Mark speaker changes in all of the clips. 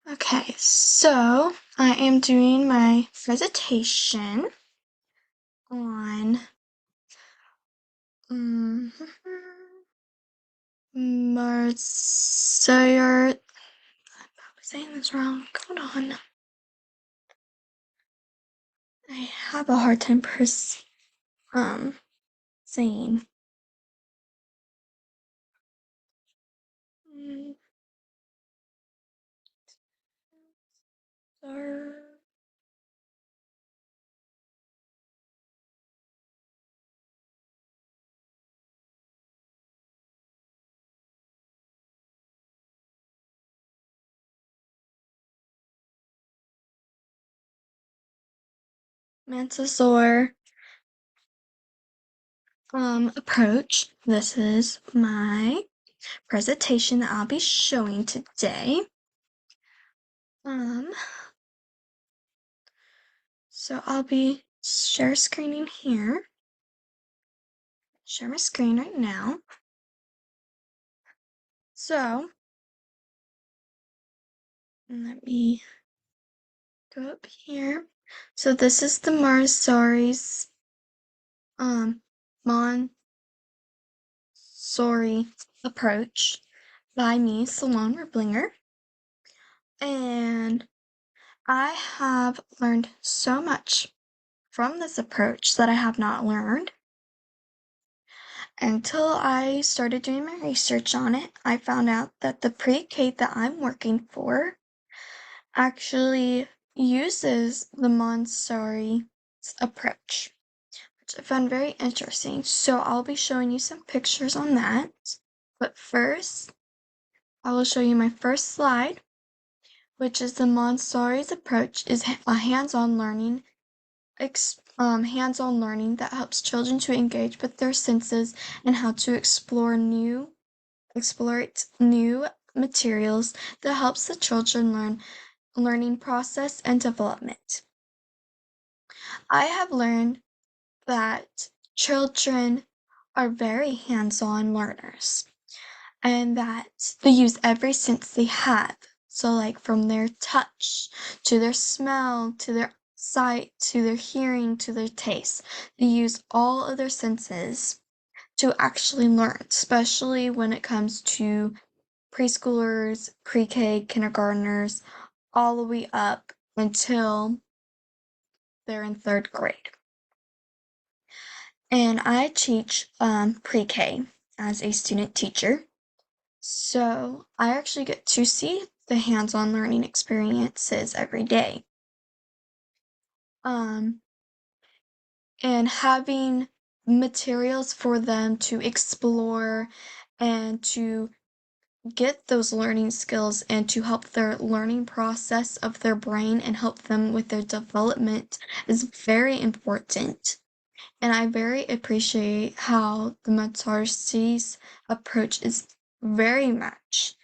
Speaker 1: Okay, so I am doing my presentation on um, Montessori. I'm probably saying this wrong. Hold on. I have a hard time saying. Mm, Montessori approach. This is my presentation that I'll be showing today. So I'll be share screening here. Share my screen right now. So let me go up here. So this is the Montessori's Montessori Approach by me, Salon Riblinger. And I have learned so much from this approach that I have not learned until I started doing my research on it. I found out that the pre-K that I'm working for actually uses the Montessori approach, which I found very interesting. So I'll be showing you some pictures on that. But first, I will show you my first slide, which is the Montessori's approach is a hands-on learning that helps children to engage with their senses and how to explore new materials that helps the children learning process and development. I have learned that children are very hands-on learners and that they use every sense they have. So like from their touch to their smell to their sight to their hearing to their taste. They use all of their senses to actually learn, especially when it comes to preschoolers, pre-K, kindergartners, all the way up until they're in 3rd grade. And I teach pre-K as a student teacher. So I actually get to see the hands-on learning experiences every day. And having materials for them to explore and to get those learning skills and to help their learning process of their brain and help them with their development is very important. And I very appreciate how the Montessori's approach is very much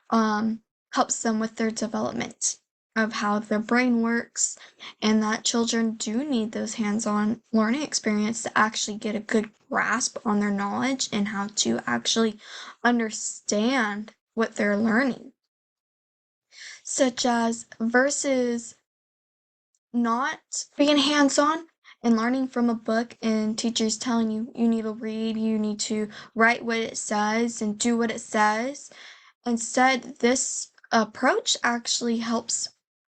Speaker 1: helps them with their development of how their brain works, and that children do need those hands-on learning experience to actually get a good grasp on their knowledge and how to actually understand what they're learning. Such as versus not being hands-on and learning from a book and teachers telling you you need to read, you need to write what it says and do what it says. Instead, this approach actually helps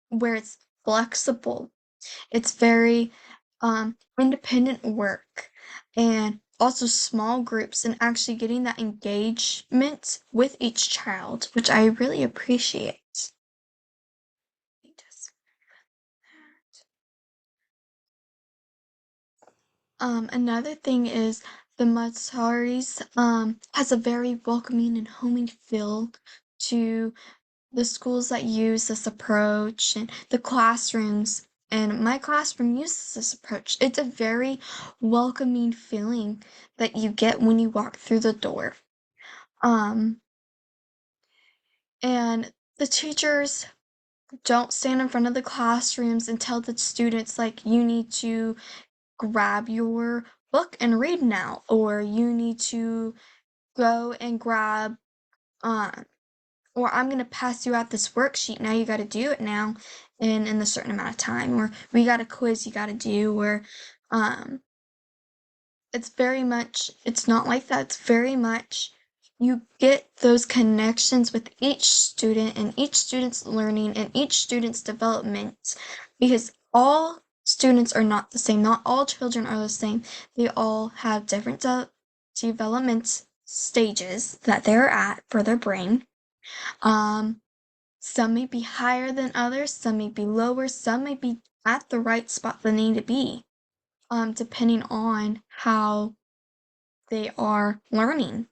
Speaker 1: where it's flexible. It's very independent work and also small groups and actually getting that engagement with each child, which I really appreciate. Another thing is the Montessori's has a very welcoming and homey feel to the schools that use this approach and the classrooms. And my classroom uses this approach. It's a very welcoming feeling that you get when you walk through the door. And the teachers don't stand in front of the classrooms and tell the students like you need to grab your book and read now, or you need to go and grab or I'm gonna pass you out this worksheet. Now you got to do it now in a certain amount of time, or we got a quiz you got to do, or um, it's very much, it's not like that. It's very much you get those connections with each student and each student's learning and each student's development, because all students are not the same. Not all children are the same. They all have different development stages that they're at for their brain. Um, some may be higher than others, some may be lower, some may be at the right spot they need to be, depending on how they are learning.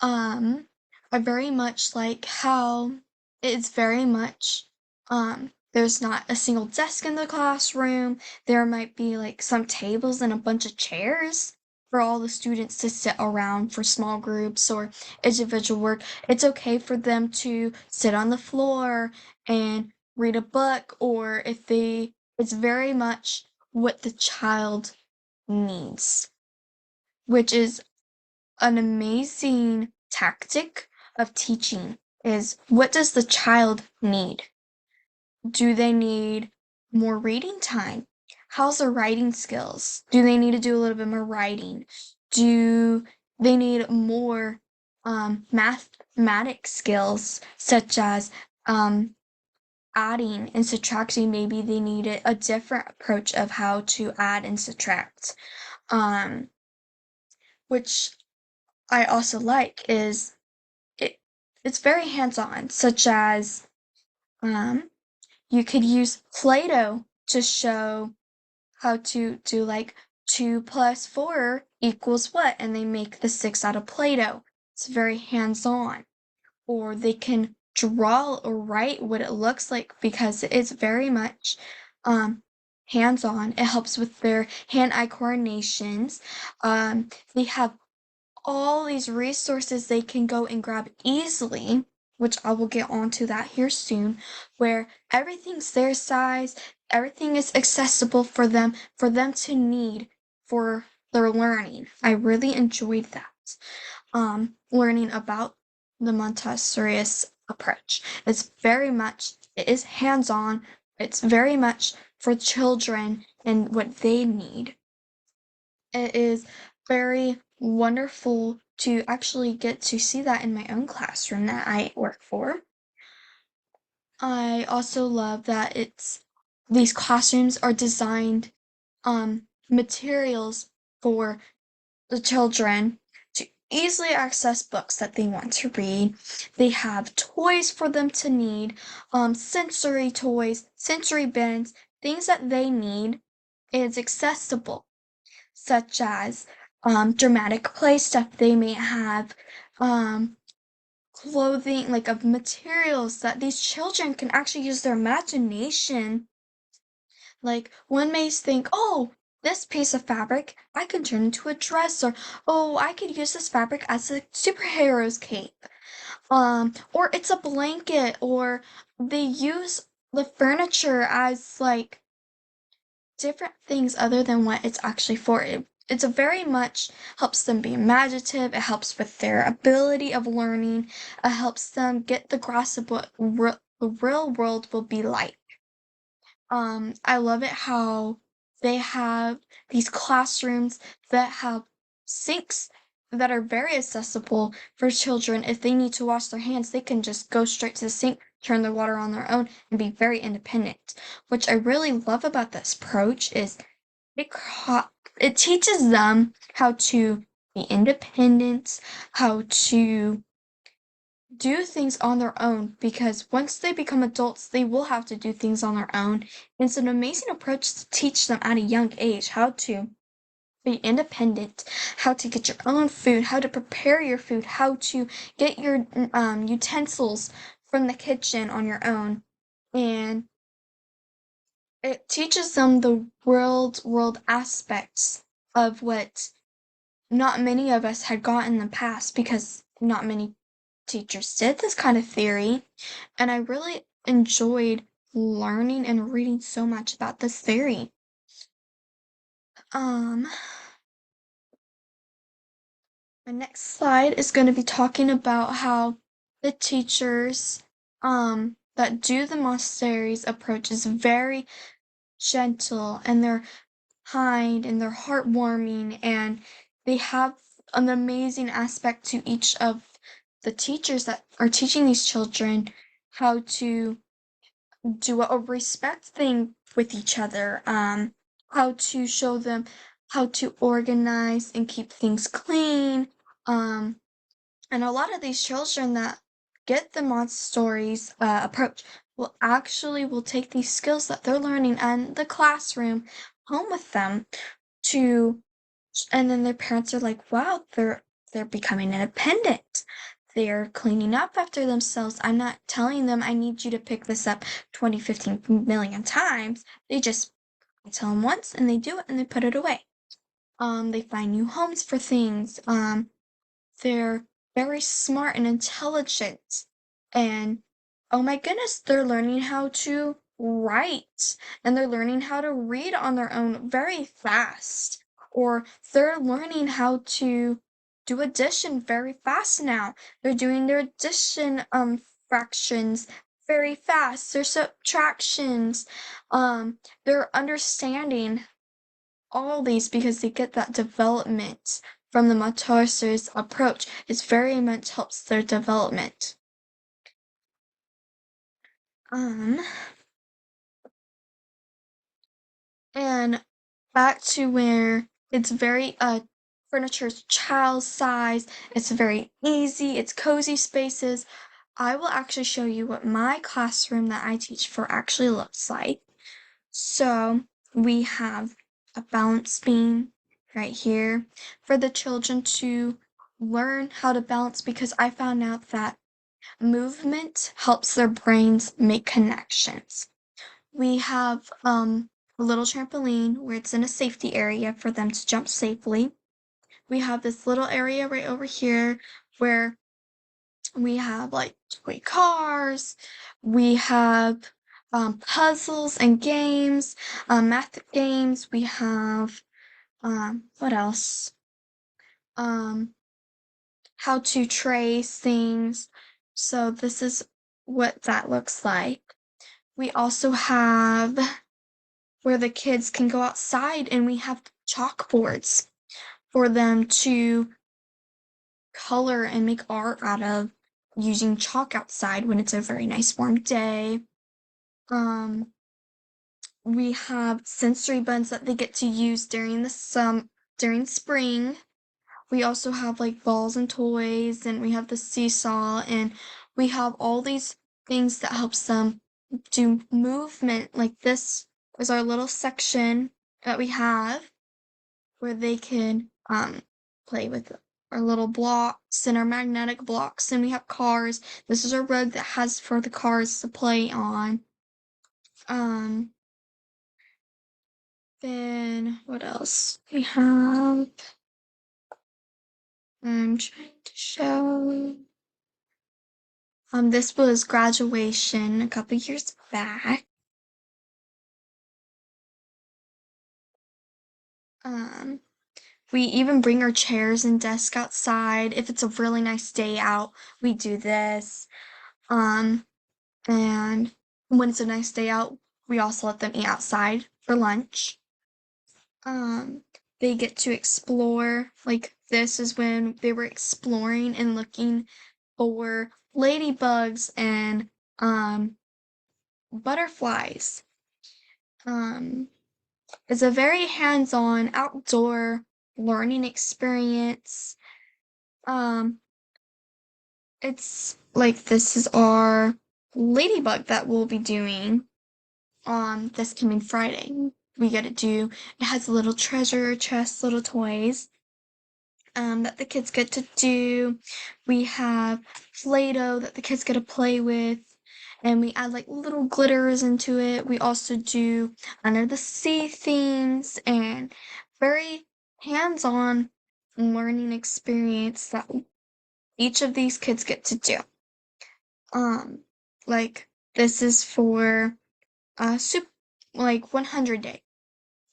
Speaker 1: Um, I very much like how it's very much, there's not a single desk in the classroom. There might be like some tables and a bunch of chairs for all the students to sit around for small groups or individual work. It's okay for them to sit on the floor and read a book, or if they, it's very much what the child needs, which is an amazing tactic of teaching. Is what does the child need? Do they need more reading time? How's their writing skills? Do they need to do a little bit more writing? Do they need more mathematic skills, such as adding and subtracting? Maybe they need a different approach of how to add and subtract. Which I also like is it it's very hands-on, such as you could use Play-Doh to show how to do like 2 plus 4 equals what, and they make the 6 out of Play-Doh. It's very hands-on. Or they can draw or write what it looks like, because it's very much hands-on. It helps with their hand-eye coordinations. They have all these resources they can go and grab easily, which I will get onto that here soon, where everything's their size, everything is accessible for them to need for their learning. I really enjoyed that. Learning about the Montessori approach. It is hands-on, it's very much for children and what they need. It is very wonderful to actually get to see that in my own classroom that I work for. I also love that these classrooms are designed materials for the children to easily access books that they want to read. They have toys for them to need, sensory toys, sensory bins, things that they need. It's accessible, such as dramatic play stuff. They may have clothing, like of materials that these children can actually use their imagination. Like one may think, oh, this piece of fabric I can turn into a dress, or oh, I could use this fabric as a superhero's cape. Or it's a blanket, or they use the furniture as like different things other than what it's actually for. It's a very much helps them be imaginative. It helps with their ability of learning. It helps them get the grasp of what the real world will be like. I love it how they have these classrooms that have sinks that are very accessible for children. If they need to wash their hands, they can just go straight to the sink, turn their water on their own, and be very independent. Which I really love about this approach is it teaches them how to be independent, how to do things on their own, because once they become adults, they will have to do things on their own. And it's an amazing approach to teach them at a young age how to be independent, how to get your own food, how to prepare your food, how to get your utensils from the kitchen on your own. And it teaches them the world aspects of what not many of us had got in the past, because not many teachers did this kind of theory. And I really enjoyed learning and reading so much about this theory. Um, my next slide is going to be talking about how the teachers that do the Montessori's approach is very gentle, and they're kind, and they're heartwarming, and they have an amazing aspect to each of the teachers that are teaching these children how to do a respect thing with each other, how to show them how to organize and keep things clean. Um, and a lot of these children that get the Montessori's approach will take these skills that they're learning in the classroom home with them to, and then their parents are like, wow, they're becoming independent. They're cleaning up after themselves. I'm not telling them I need you to pick this up 20, 15 million times. I tell them once and they do it and they put it away. They find new homes for things. They're very smart and intelligent. And oh my goodness, they're learning how to write, and they're learning how to read on their own very fast. Or they're learning how to do addition very fast now. They're doing their addition fractions very fast. Their subtractions. They're understanding all these because they get that development from the Montessori's approach. It very much helps their development. Um, and back to where it's very furniture's child size. It's very easy. It's cozy spaces. I will actually show you what my classroom that I teach for actually looks like. So we have a balance beam right here for the children to learn how to balance, because I found out that movement helps their brains make connections. We have a little trampoline where it's in a safety area for them to jump safely. We have this little area right over here where we have like toy cars. We have puzzles and games, math games. We have what else? Um, how to trace things. So this is what that looks like. We also have where the kids can go outside, and we have chalkboards for them to color and make art out of using chalk outside when it's a very nice warm day. Um, we have sensory buttons that they get to use during spring. We also have like balls and toys, and we have the seesaw, and we have all these things that helps them do movement. Like this is our little section that we have where they can play with our little blocks and our magnetic blocks, and we have cars. This is a road that has for the cars to play on. Um then what else? We have I'm trying to show this was graduation a couple years back. Um we even bring our chairs and desk outside. If it's a really nice day out, we do this. Um And when it's a nice day out, we also let them eat outside for lunch. Um, they get to explore. Like this is when they were exploring and looking for ladybugs and butterflies. Um, it's a very hands-on outdoor learning experience. Um, it's like this is our ladybug that we'll be doing on this coming Friday. We get to do, it has a little treasure chest, little toys that the kids get to do. We have Play-Doh that the kids get to play with, and we add like little glitters into it. We also do under the sea themes and very hands-on learning experience that each of these kids get to do. Like this is for soup, like 100 day.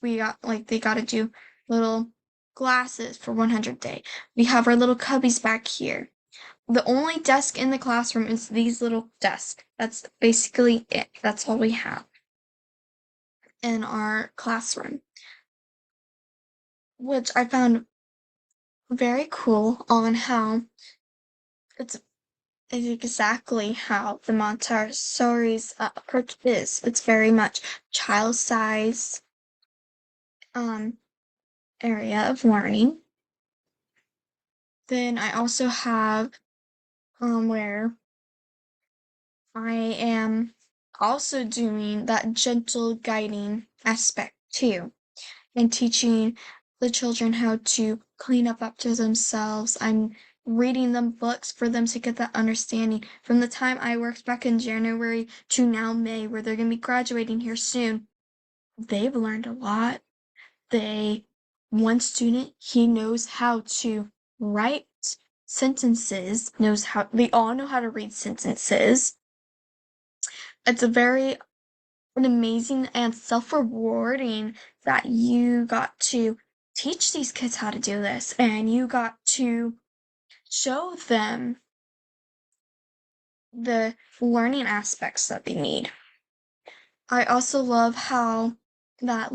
Speaker 1: We got like they got to do little glasses for 100 day. We have our little cubbies back here. The only desk in the classroom is these little desks. That's basically it. That's all we have in our classroom, which I found very cool on how it's exactly how the Montessori's approach is. It's very much child size um, area of learning. Then I also have where I am also doing that gentle guiding aspect too, and teaching the children how to clean up after themselves. I'm reading them books for them to get that understanding. From the time I worked back in January to now May, where they're going to be graduating here soon, they've learned a lot. One student, he knows how to write sentences, they all know how to read sentences. It's an amazing and self-rewarding that you got to teach these kids how to do this and you got to show them the learning aspects that they need. I also love how that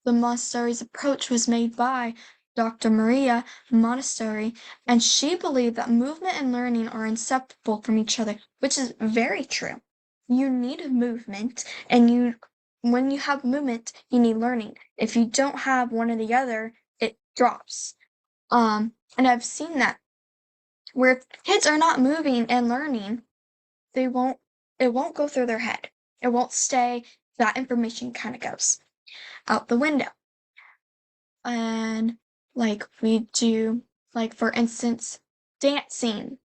Speaker 1: the Montessori's approach was made by Dr. Maria Montessori, and she believed that movement and learning are inseparable from each other, which is very true. You need movement, and when you have movement, you need learning. If you don't have one or the other, it drops. And I've seen that where if kids are not moving and learning, they won't it won't go through their head. It won't stay. That information kind of goes out the window. And we do, for instance, dancing.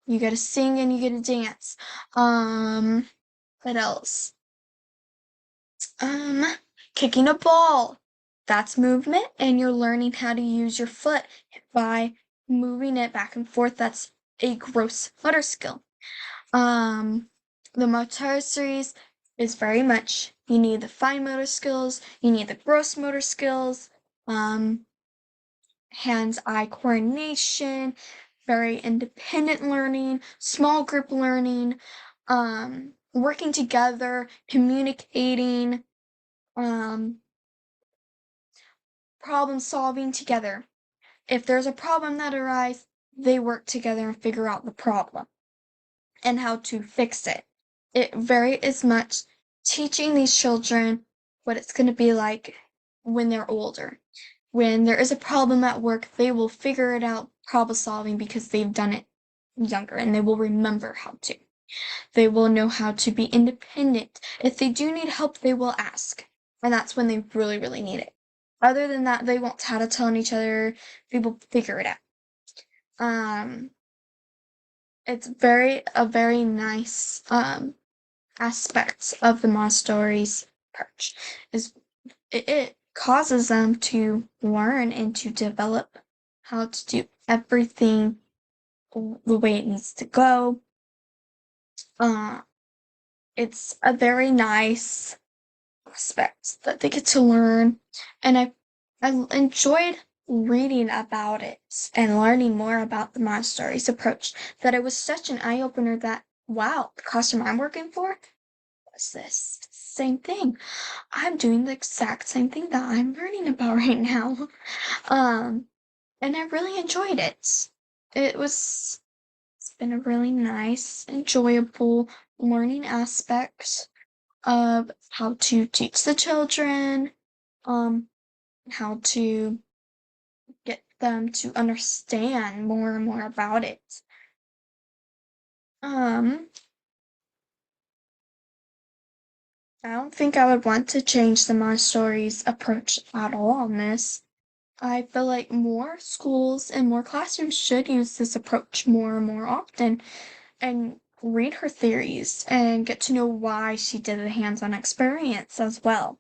Speaker 1: You gotta sing and you gotta dance. What else? Kicking a ball. That's movement, and you're learning how to use your foot by moving it back and forth. That's a gross motor skill. The Montessori's is very much, you need the fine motor skills, you need the gross motor skills, hands-eye coordination, very independent learning, small group learning, working together, communicating, problem solving together. If there's a problem that arises, they work together and figure out the problem and how to fix it. It very is much teaching these children what it's going to be like when they're older. When there is a problem at work, they will figure it out problem solving because they've done it younger and they will remember how to. They will know how to be independent. If they do need help, they will ask. And that's when they really, really need it. Other than that, they won't tattle on each other. They will figure it out. It's a very nice aspect of the Montessori's approach. It causes them to learn and to develop how to do everything the way it needs to go. It's a very nice aspect that they get to learn, and I enjoyed reading about it and learning more about the Montessori's approach, that it was such an eye-opener that, wow, the classroom I'm working for was this same thing. I'm doing the exact same thing that I'm learning about right now. And I really enjoyed it. It's been a really nice, enjoyable learning aspect of how to teach the children, how to get them to understand more and more about it. I don't think I would want to change the Montessori's approach at all on this. I feel like more schools and more classrooms should use this approach more and more often and read her theories and get to know why she did the hands-on experience as well.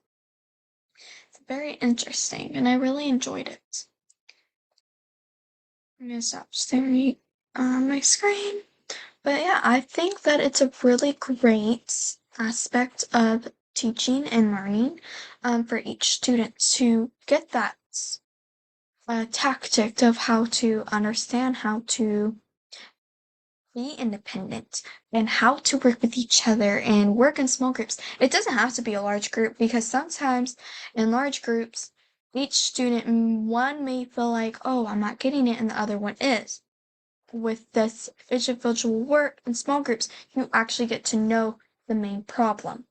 Speaker 1: It's very interesting and I really enjoyed it. I'm gonna stop staring on my screen. But yeah, I think that it's a really great aspect of teaching and learning for each student to get that tactic of how to understand how to be independent and how to work with each other and work in small groups. It doesn't have to be a large group because sometimes in large groups, each student, one may feel like, oh, I'm not getting it, and the other one is. With this individual work in small groups, you actually get to know the main problem.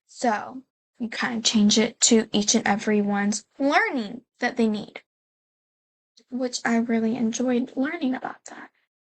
Speaker 1: So you kind of change it to each and everyone's learning that they need, which I really enjoyed learning about that.